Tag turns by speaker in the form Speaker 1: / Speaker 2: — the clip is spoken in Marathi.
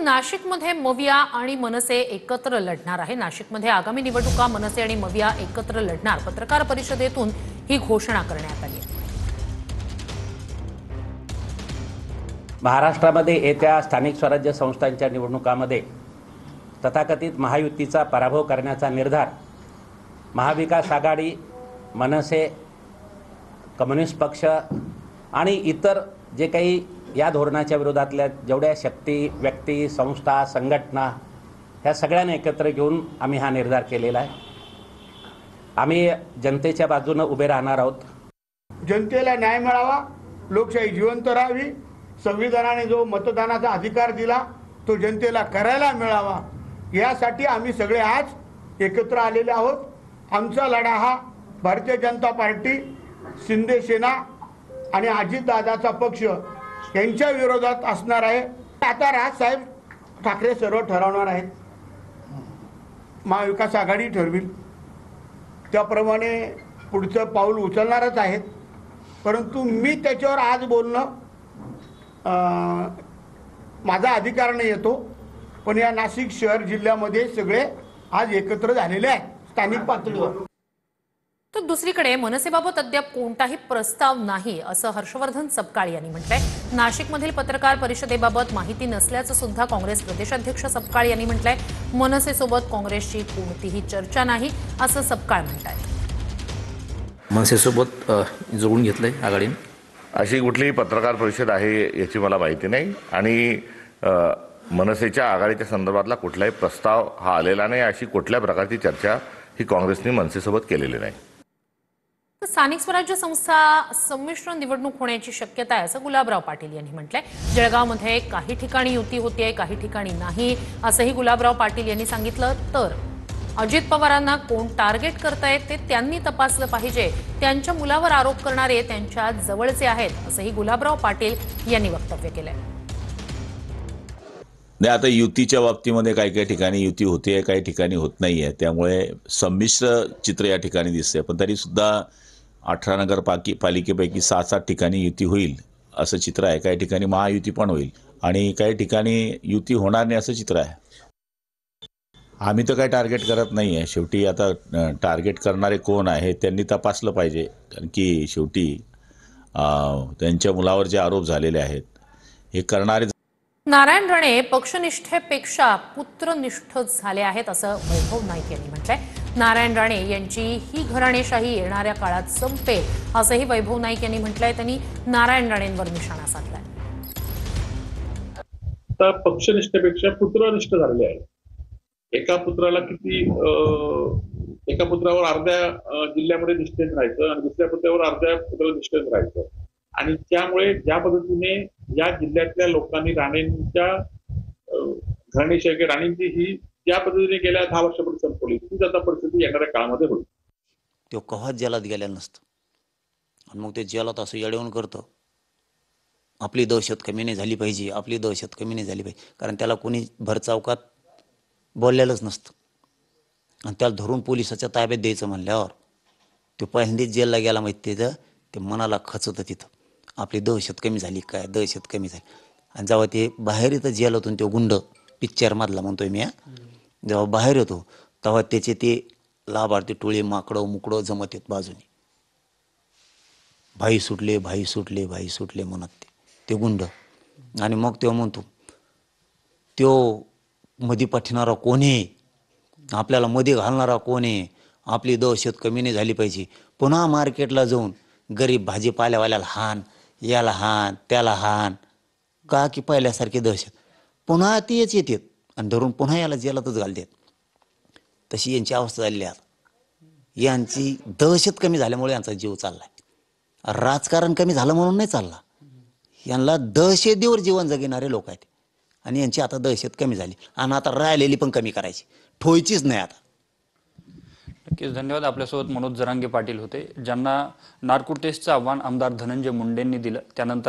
Speaker 1: नाशिकमध्ये मविया आणि मनसे एकत्र लढणार आहे। नाशिकमध्ये आगामी निवडणुका मनसे आणि मविया एकत्र लढणार। पत्रकार परिषदेतून ही घोषणा करण्यात आली आहे।
Speaker 2: महाराष्ट्रामध्ये येत्या स्थानिक स्वराज्य संस्थांच्या निवडणुकांमध्ये तथाकथित महायुतीचा पराभव करण्याचा निर्धार महाविकास आघाडी, मनसे, कम्युनिस्ट पक्ष आणि इतर जे काही या धोरणाच्या विरोधातल्या जेवढ्या शक्ती, व्यक्ती, संस्था, संघटना ह्या सगळ्यांना एकत्र घेऊन आम्ही हा निर्धार केलेला आहे। आम्ही जनतेच्या बाजूने उभे राहणार आहोत।
Speaker 3: जनतेला न्याय मिळावा, लोकशाही जिवंत राहावी, संविधानाने जो मतदानाचा अधिकार दिला तो जनतेला करायला मिळावा, यासाठी आम्ही सगळे आज एकत्र आलेले आहोत। आमचा लढा हा भारतीय जनता पार्टी, शिंदे सेना आणि अजितदादाचा पक्ष यांच्या विरोधात असणार आहे। आता राजसाहेब ठाकरे सर्व ठरवणार आहेत, महाविकास आघाडी ठरविल त्याप्रमाणे पुढचं पाऊल उचलणारच आहेत। परंतु मी त्याच्यावर आज बोलणं माझा अधिकार नाही येतो, पण या नाशिक शहर जिल्ह्यामध्ये सगळे आज एकत्र झालेले आहेत स्थानिक पातळीवर।
Speaker 1: तर दुसरीकडे मनसेबाबत अद्याप कोणताही प्रस्ताव नाही असं हर्षवर्धन सपकाळ यांनी म्हटलंय। नाशिकमधील पत्रकार परिषदेबाबत माहिती नसल्याचं सुद्धा काँग्रेस प्रदेशाध्यक्ष सपकाळ यांनी म्हटलंय। मनसेसोबत काँग्रेसची कोणतीही चर्चा नाही असं सपकाळ म्हणतात।
Speaker 4: मनसेसोबत जोडून घेतलंय आघाडीने,
Speaker 5: अशी कुठलीही पत्रकार परिषद आहे याची मला माहिती नाही आणि मनसेच्या आघाडीच्या संदर्भातला कुठलाही प्रस्ताव हा आलेला नाही। अशी कुठल्या प्रकारची चर्चा ही काँग्रेसने मनसेसोबत केलेली नाही।
Speaker 1: स्थानिक स्वराज्य संस्था संमिश्र निवडणूक होण्याची शक्यता आहे असं गुलाबराव पाटील यांनी म्हटलंय। जळगावमध्ये काही ठिकाणी युती होतीये, काही ठिकाणी नाही असंही गुलाबराव पाटील यांनी सांगितलं। तर अजित पवारांना कोण टार्गेट करतायत ते त्यांनी तपासलं पाहिजे, त्यांच्या मुलावर आरोप करणारे त्यांच्या जवळचे आहेत असंही गुलाबराव पाटील यांनी वक्तव्य केलंय।
Speaker 6: नाही, आता युतीच्या बाबतीमध्ये काही ठिकाणी युती होते, काही ठिकाणी होत नाहीये, त्यामुळे संमिश्र चित्र या ठिकाणी दिसते। पण तरी सुद्धा 18 नगरपालिकेपैकी 6-7 ठिकाणी युती होईल असं चित्र आहे। काही ठिकाणी महायुती पण होईल आणि काही ठिकाणी युती होणार नाही असं चित्र आहे। आम्ही तर काही टार्गेट करत नाही आहे। शेवटी आता टार्गेट करणारे कोण आहे त्यांनी तपासलं पाहिजे, कारण की शेवटी त्यांच्या मुलावर जे आरोप झालेले आहेत हे करणारे।
Speaker 1: नारायण राणे पक्षनिष्ठेपेक्षा पुत्रनिष्ठ झाले आहेत असं वैभव नाईक यांनी म्हटलंय। नारायण राणे यांची ही घराणेशाही येणाऱ्या काळात संपेल असंही वैभव नाईक यांनी म्हटलंय। त्यांनी नारायण राणेंवर निशाणा साधलाय।
Speaker 7: आता पक्षनिष्ठेपेक्षा पुत्रनिष्ठ झाले आहे। एका पुत्राला एका पुत्रावर अर्ध्या जिल्ह्यामध्ये निष्ठेत राहायचं आणि दुसऱ्या पुत्रावर अर्ध्या पुत्राला निष्ठेत राहायचं आणि त्यामुळे ज्या पद्धतीने या जिल्ह्यातल्या लोकांनी राणेंच्या घराणेशाही राणेंची ही ज्या पद्धतीने गेल्या 10 वर्षापूर्वी संपवली, तीच आता परिस्थिती येणाऱ्या काळामध्ये होईल।
Speaker 8: तो कव्हाच जेलात गेलेला नसतं आणि मग ते जेलात असं येऊन करतं, आपली दहशत कमी नाही झाली पाहिजे, आपली दहशत कमी नाही झाली पाहिजे, कारण त्याला कोणी भर चौकात बोललेलंच नसतं आणि त्याला धरून पोलिसाच्या ताब्यात द्यायचं म्हणल्यावर तो पहिल्यांदाच जेलला गेला माहिती, ते मनाला खचतं तिथं आपली दहशत कमी झाली काय, दहशत कमी झाली। आणि जेव्हा ते बाहेर येतं जेलातून, तो गुंड पिक्चरमधला म्हणतोय मी, जेव्हा बाहेर येतो तेव्हा त्याचे ते लाभार्थी टोळे माकडं मुकडं जमत येत बाजूने, भाई सुटले भाई सुटले भाई सुटले म्हणत ते गुंड। आणि मग तेव्हा म्हणतो तो मध्ये पाठवणारा कोण आहे, आपल्याला मध्ये घालणारा कोण आहे, आपली दहशत कमी नाही झाली पाहिजे। पुन्हा मार्केटला जाऊन गरीब भाजीपाल्यावाल्याला हान, याला हान त्याला हान, का की पहिल्यासारखी दहशत पुन्हा तीच येतात आणि धरून पुन्हा याला जेलातच घालतात। तशी यांची अवस्था झालेली आहे। यांची दहशत कमी झाल्यामुळे यांचा जीव चाललाय, राजकारण कमी झालं म्हणून नाही चालला। यांना दहशतीवर जीवन जगणारे लोक आहेत आणि यांची आता दहशत कमी झाली आणि आता राहिलेली पण कमी करायची, ठोयचीच नाही आता।
Speaker 9: नक्कीच धन्यवाद। आपल्यासोबत मनोज जरांगे पाटील होते, ज्यांना नार्को टेस्टचं आव्हान आमदार धनंजय मुंडेंनी दिलं। त्यानंतर